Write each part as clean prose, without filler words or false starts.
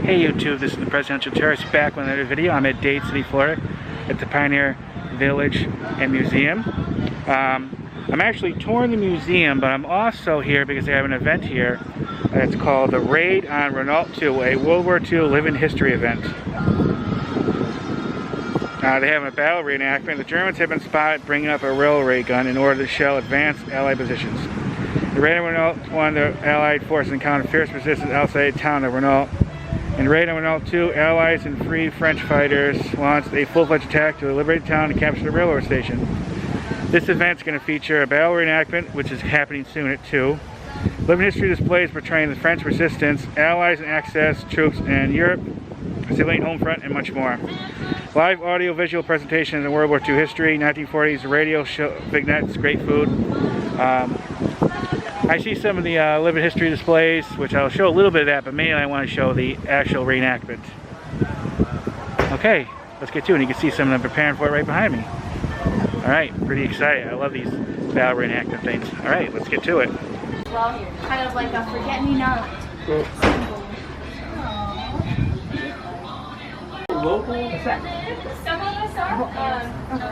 Hey YouTube, this is the Presidential Tourist back with another video. I'm at Dade City, Florida at the Pioneer Village and Museum. I'm actually touring the museum, but I'm also here because they have an event here. It's called the Raid on Renault II, a World War II Living History event. They have a battle reenactment. The Germans have been spotted bringing up a railway gun in order to shell advanced Allied positions. The Raid on Renault I, the Allied forces encountered fierce resistance outside the town of Renault. In Raid on Renault II, Allies and Free French fighters launched a full-fledged attack to liberate the town and capture the railroad station. This event is going to feature a battle reenactment, which is happening soon at 2. Living history displays portraying the French resistance, Allies and Axis troops in Europe, civilian home front, and much more. Live audio-visual presentations in World War II history, 1940s radio show, vignettes, great food. I see some of the living history displays, which I'll show a little bit of that, but mainly I want to show the actual reenactment. Okay, let's get to it. You can see some of them preparing for it right behind me. Alright, pretty excited. I love these battle reenactment things. Alright, let's get to it. Well, kind of like a forget-me-not symbol. Local effect. Some of us are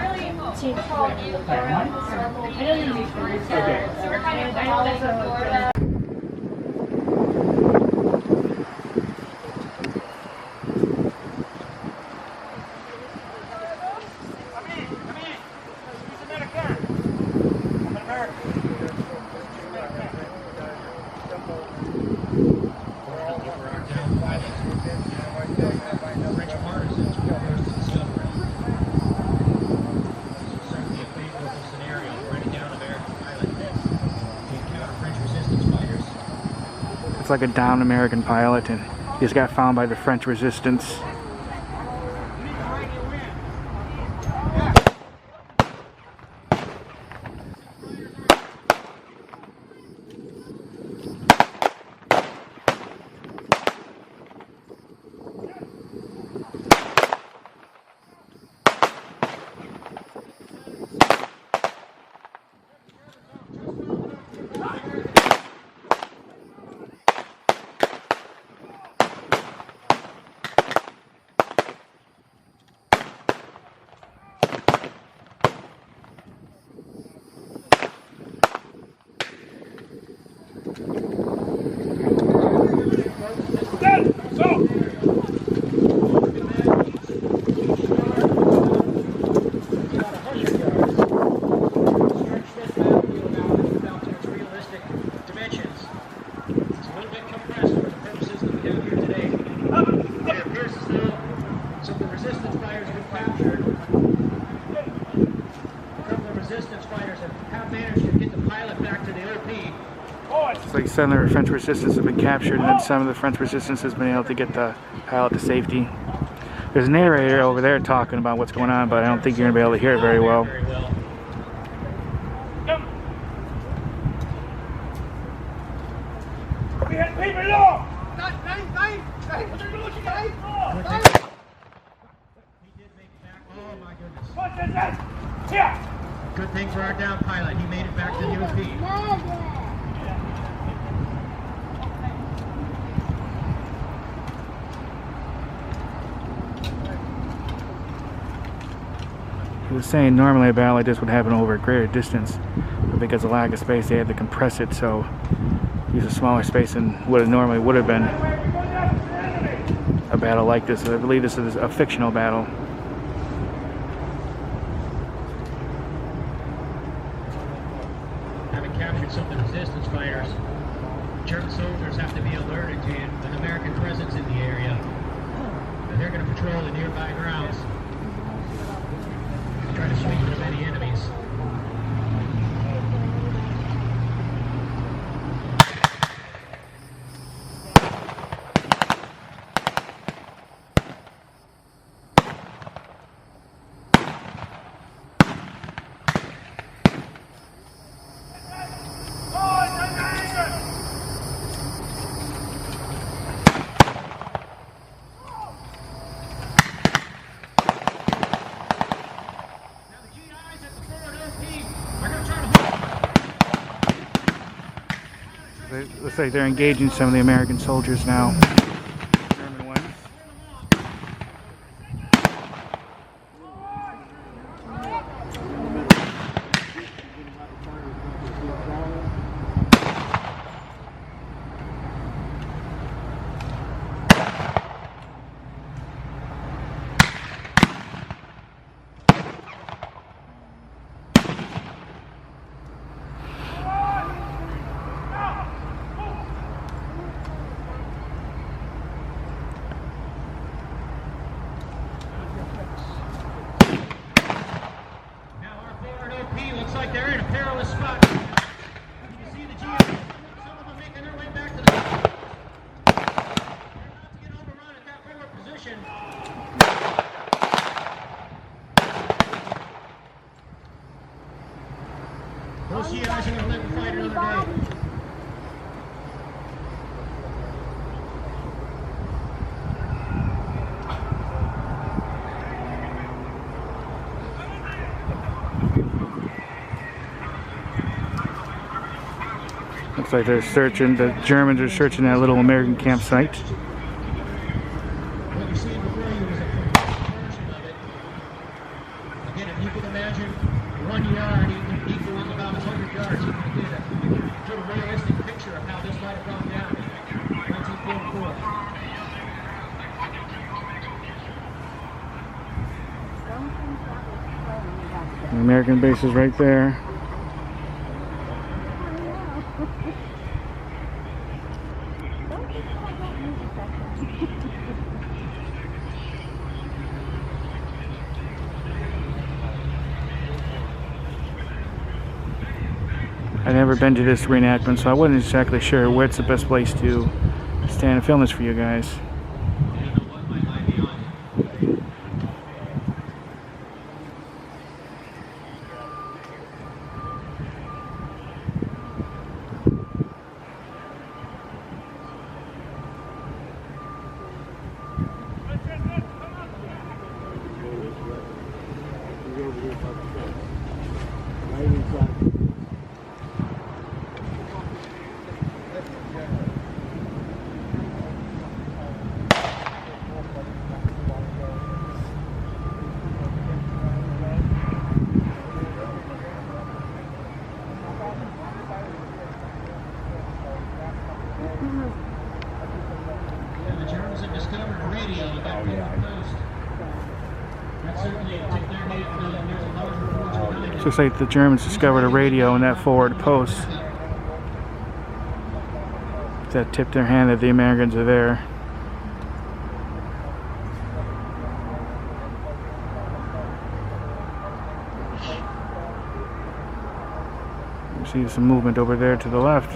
really called historical. I don't think so we're kind of all over Florida. It's like a downed American pilot, and he just got found by the French resistance. Like some of the French resistance have been captured, and then some of the French resistance has been able to get the pilot to safety. There's a narrator over there talking about what's going on, but I don't think you're going to be able to hear it very well. Good thing for our down pilot. He made it back to the UP. He was saying normally a battle like this would happen over a greater distance, but because of lack of space they had to compress it, so use a smaller space than what it normally would have been a battle like this. I believe this is a fictional battle. Having captured some of the resistance fighters, German soldiers have to be alerted to an American presence in the area. And they're going to patrol the nearby grounds. Try to sweep as many enemies. It looks like they're engaging some of the American soldiers now. German ones. Looks like they're searching, the Germans are searching that little American campsite. What you're seeing before you is a version of it. Again, if you can imagine 1 yard equaling about 100 yards, you can get a sort of realistic picture of how this might have gone down in 1944. The American base is right there. I've never been to this reenactment, so I wasn't exactly sure where's the best place to stand and film this for you guys. And the Germans have discovered a radio at that post. That certainly took their name from the larger force behind it. Looks like the Germans discovered a radio in that forward post. That tipped their hand that the Americans are there. You see some movement over there to the left.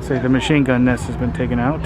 Looks like the machine gun nest has been taken out.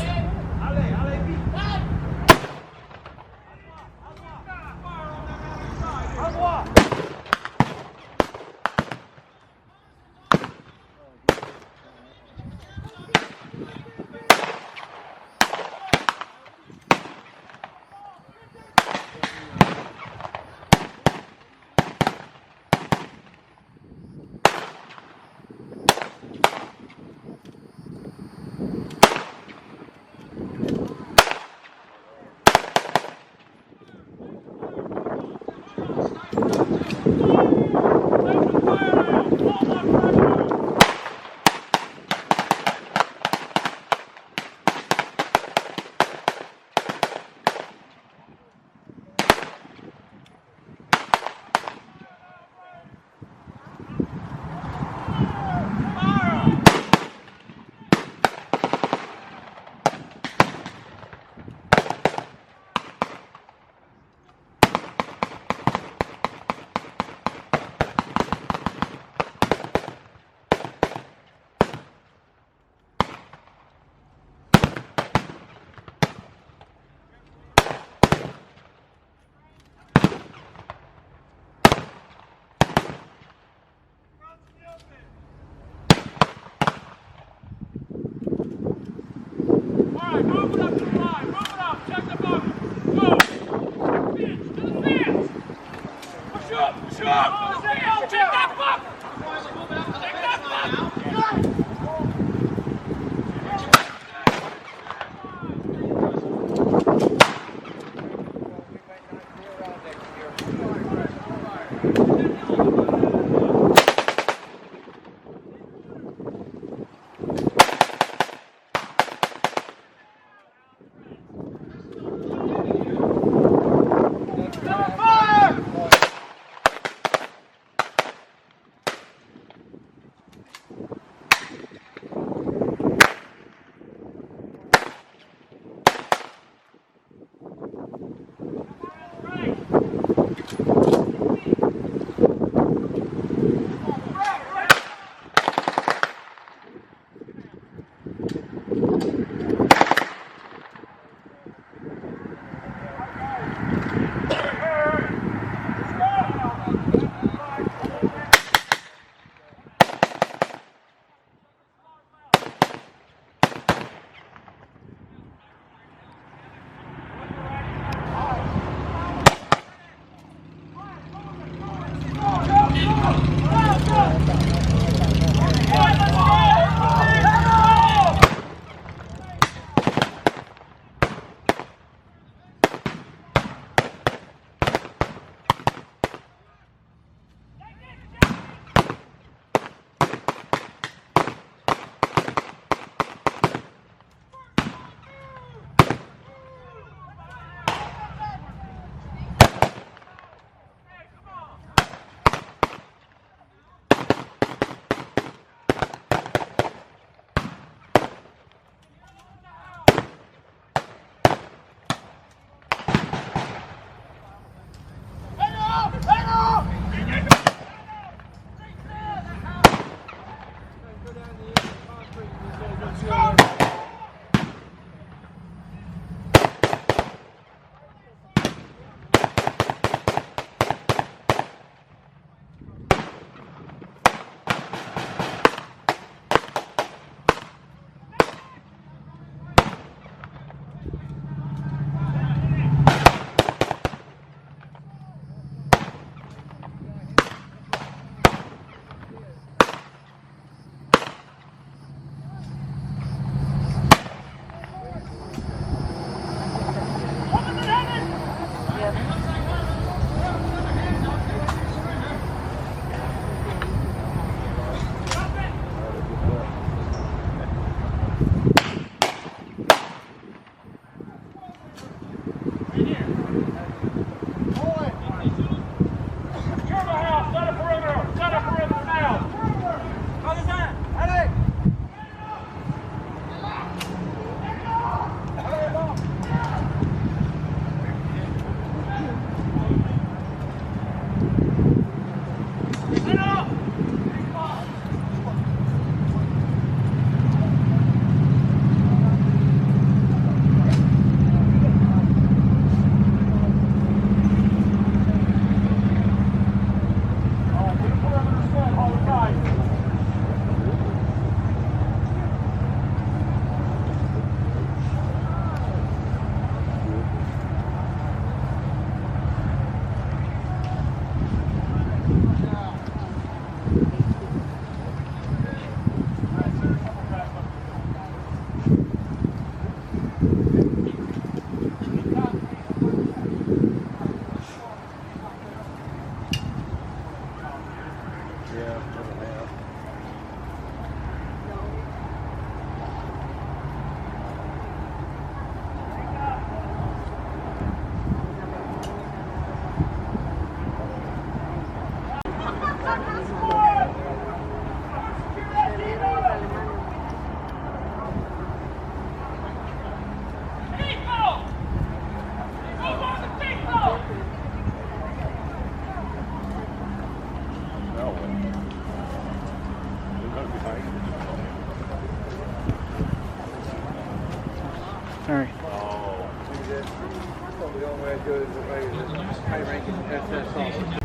The only way I do it is the way the high-ranking SS officer.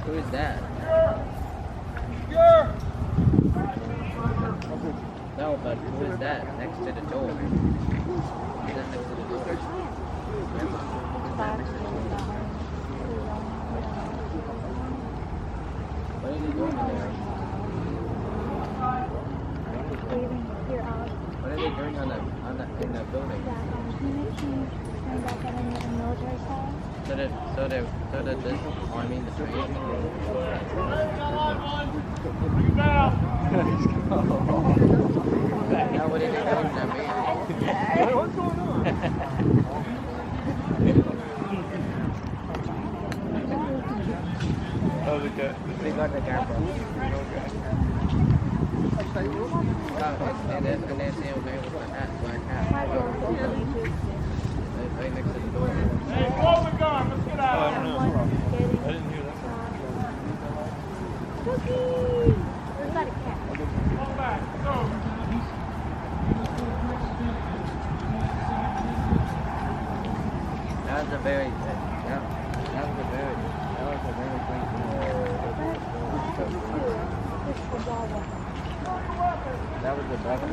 Who is that? No, but who is that next to the door? Is that next to the door? What are they doing there? What are they doing in the building? So that this arming the train? Now what are they doing to that man? What's going on? Oh, They got the camera. And then see a man with a hat, black hat. Right next to the door. Hey, close the gun. Let's get out. I don't know. I didn't hear that. Cookie! Where's that a cat? Come back. Go. That was a very great thing. That was the best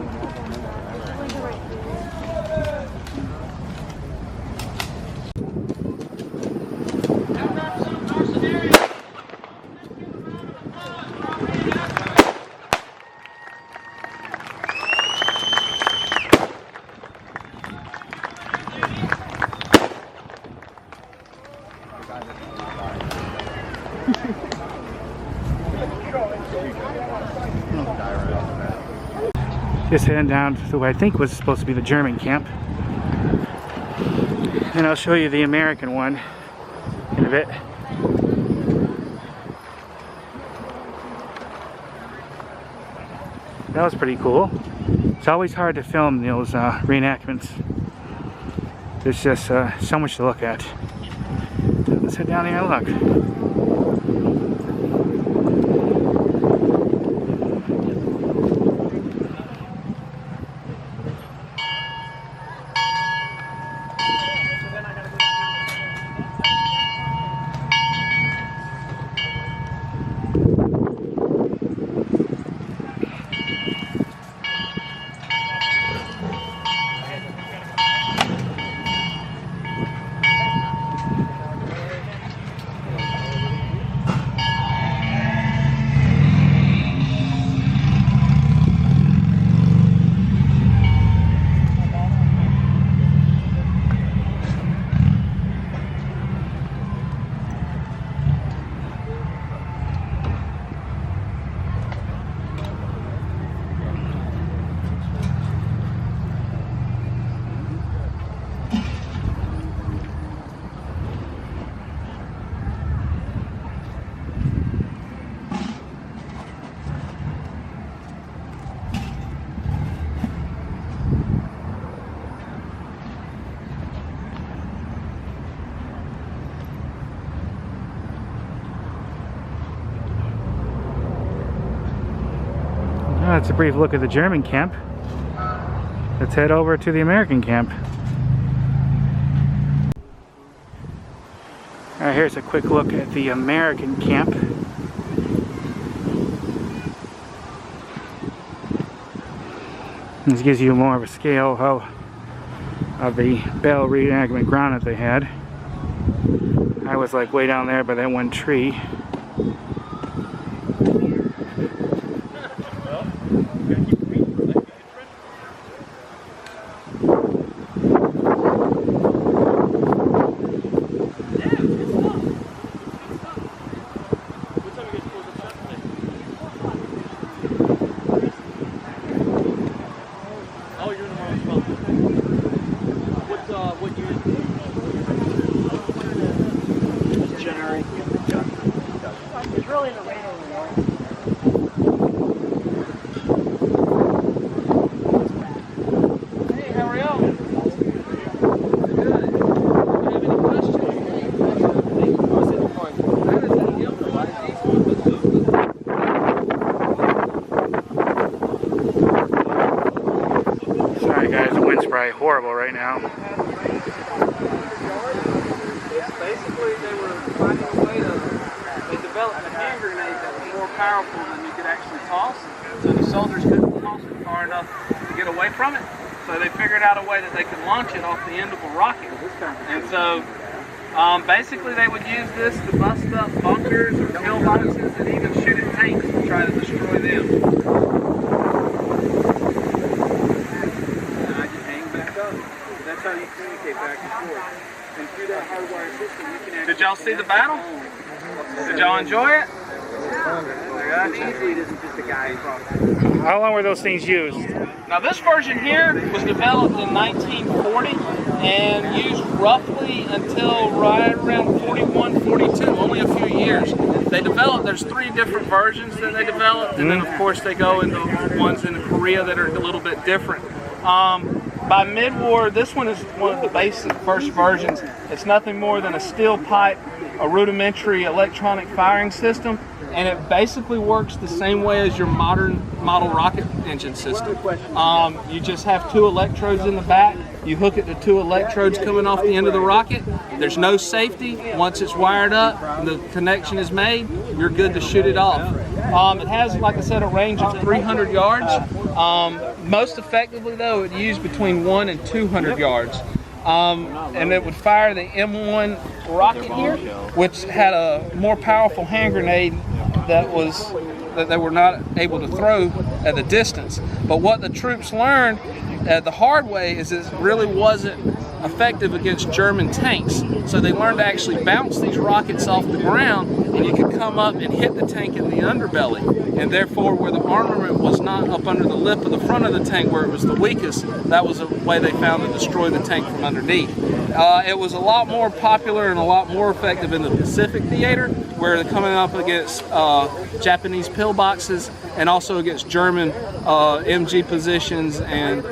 Just heading down to what I think was supposed to be the German camp. And I'll show you the American one in a bit. That was pretty cool. It's always hard to film those reenactments. There's just so much to look at. Let's head down here and look. That's a brief look at the German camp. Let's head over to the American camp. Alright, here's a quick look at the American camp. This gives you more of a scale of the battle reenactment ground that they had. I was like way down there by that one tree. What year? January. probably horrible right now. Basically, they were finding a way to, they developed a hand grenade that was more powerful than you could actually toss. So the soldiers couldn't toss it far enough to get away from it. So they figured out a way that they could launch it off the end of a rocket. And so basically they would use this to bust up bunkers or pillboxes and even shoot at tanks to try to destroy them. And I just hang back up. That's how you communicate back and forth. And through that hardwired system, you can actually... Did y'all see the battle? Did y'all enjoy it? How long were those things used? Now this version here was developed in 1940 and used roughly until right around 41, 42, only a few years. They developed, there's 3 different versions that they developed, and then of course they go into ones in Korea that are a little bit different. By mid-war, this one is one of the basic first versions. It's nothing more than a steel pipe, a rudimentary electronic firing system, and it basically works the same way as your modern model rocket engine system. You just have 2 electrodes in the back. You hook it to 2 electrodes coming off the end of the rocket. There's no safety. Once it's wired up, the connection is made, you're good to shoot it off. It has, like I said, a range of 300 yards. Most effectively, though, it used between 100 and 200 yards. And it would fire the M1 rocket here, which had a more powerful hand grenade that they were not able to throw at the distance. But what the troops learned the hard way is it really wasn't effective against German tanks. So they learned to actually bounce these rockets off the ground, and you could come up and hit the tank in the underbelly. And therefore, where the armament was not up under the lip of the front of the tank where it was the weakest, that was a way they found to destroy the tank from underneath. It was a lot more popular and a lot more effective in the Pacific theater, where they're coming up against Japanese pillboxes and also against German MG positions and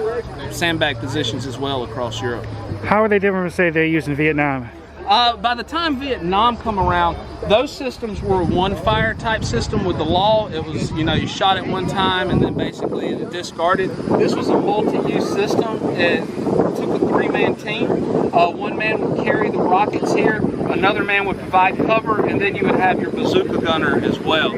sandbag positions as well across Europe. How are they different from, say, they used in Vietnam? By the time Vietnam come around, those systems were one fire type system. With the law, it was, you know, you shot it one time and then basically it discarded. This was a multi-use system. It took a 3-man team. One man would carry the rockets here, another man would provide cover, and then you would have your bazooka gunner as well.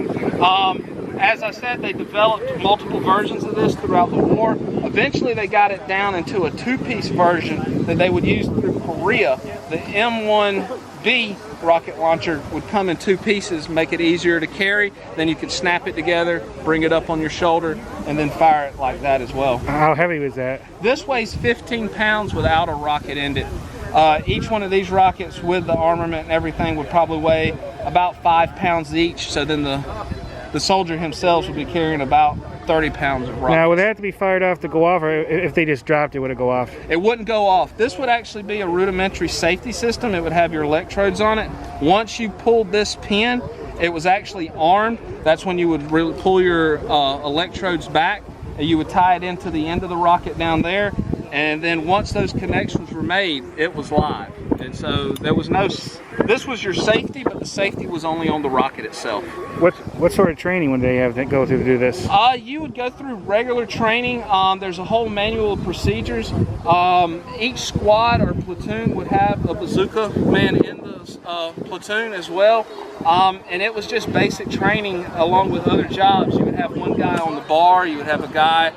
As I said, they developed multiple versions of this throughout the war. Eventually they got it down into a 2-piece version that they would use through Korea. The M1B rocket launcher would come in 2 pieces, make it easier to carry. Then you could snap it together, bring it up on your shoulder, and then fire it like that as well. How heavy was that? This weighs 15 pounds without a rocket in it. Each one of these rockets with the armament and everything would probably weigh about 5 pounds each. So then the soldier himself would be carrying about 30 pounds of rockets. Now, would that have to be fired off to go off, or if they just dropped it, would it go off? It wouldn't go off. This would actually be a rudimentary safety system. It would have your electrodes on it. Once you pulled this pin, it was actually armed. That's when you would really pull your electrodes back, and you would tie it into the end of the rocket down there. And then once those connections were made, it was live. And so there was no, this was your safety, but the safety was only on the rocket itself. What sort of training would they have to go through to do this? You would go through regular training. There's a whole manual of procedures. Each squad or platoon would have a bazooka man in the platoon as well. And it was just basic training along with other jobs. You would have one guy on the bar, you would have a guy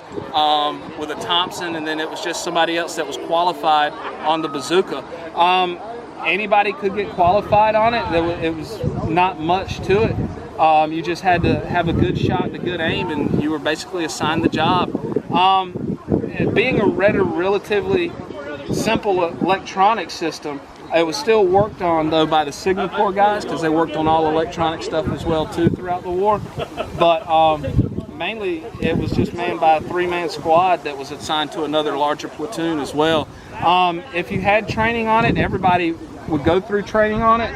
with a Thompson, and then it was just somebody else that was qualified on the bazooka. Anybody could get qualified on it. It was not much to it. You just had to have a good shot and a good aim, and you were basically assigned the job. Being a relatively simple electronic system, it was still worked on though by the Signal Corps guys, because they worked on all electronic stuff as well too throughout the war. But mainly it was just manned by a 3-man squad that was assigned to another larger platoon as well. If you had training on it, everybody would go through training on it,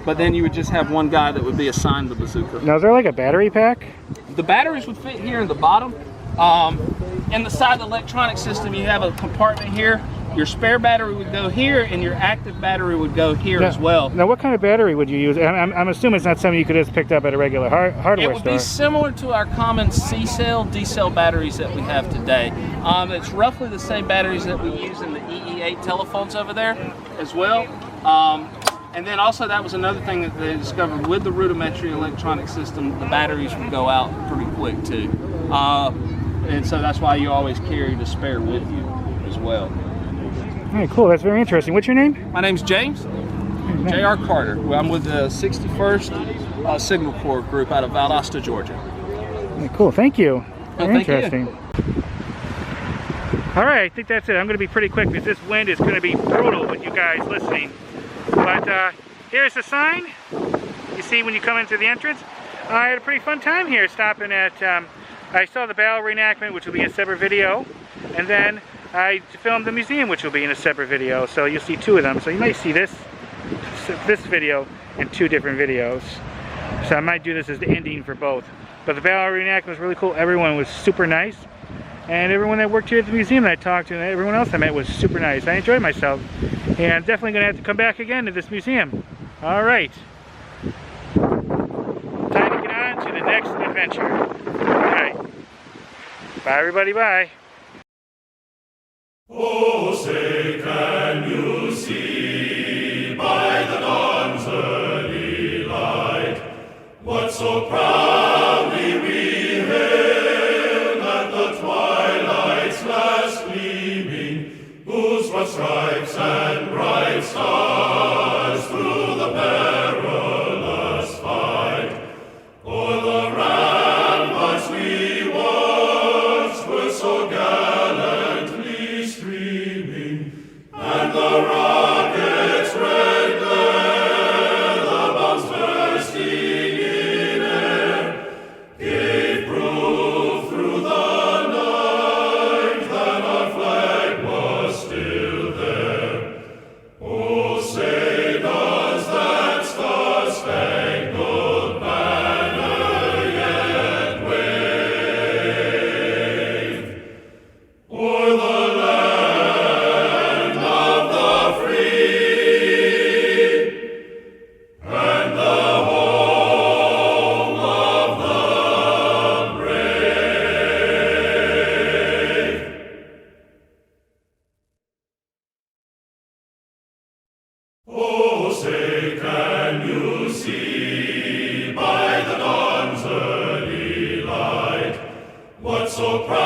but then you would just have one guy that would be assigned the bazooka. Now, is there like a battery pack? The batteries would fit here in the bottom. In the side of the electronic system, you have a compartment here Your spare battery would go here, and your active battery would go here as well. Now, what kind of battery would you use? I'm assuming it's not something you could just picked up at a regular hardware store. It would be similar to our common C-cell, D-cell batteries that we have today. It's roughly the same batteries that we use in the EE8 telephones over there as well. And then also that was another thing that they discovered with the rudimentary electronic system, the batteries would go out pretty quick too. And so that's why you always carry the spare with you as well. All right, cool. That's very interesting. What's your name? My name's James. J.R. Carter. I'm with the 61st Signal Corps group out of Valdosta, Georgia. All right, cool. Thank you. Very interesting. All right, I think that's it. I'm going to be pretty quick because this wind is going to be brutal with you guys listening. But here's the sign you see when you come into the entrance. I had a pretty fun time here stopping at, I saw the Battle Reenactment, which will be a separate video, and then I filmed the museum, which will be in a separate video, so you'll see two of them. So you might see this video in two different videos. So I might do this as the ending for both. But the Battle Reenactment was really cool. Everyone was super nice. And everyone that worked here at the museum that I talked to and everyone else I met was super nice. I enjoyed myself. And I'm definitely going to have to come back again to this museum. All right. Time to get on to the next adventure. All right. Bye, everybody. Bye. Oh, say, can you see by the dawn's early light what so proudly we hailed at the twilight's last gleaming, whose broad stripes and bright stars through the perilous fight o'er the ramparts we watched were so gallantly streaming, and the rocket's red glare, the bombs bursting in air, gave proof through the night that our flag was still there. Oh, say does that star-spangled banner yet wave o'er the land of the free and the home of the brave? Oh, say, can you see by the dawn's early light what so proud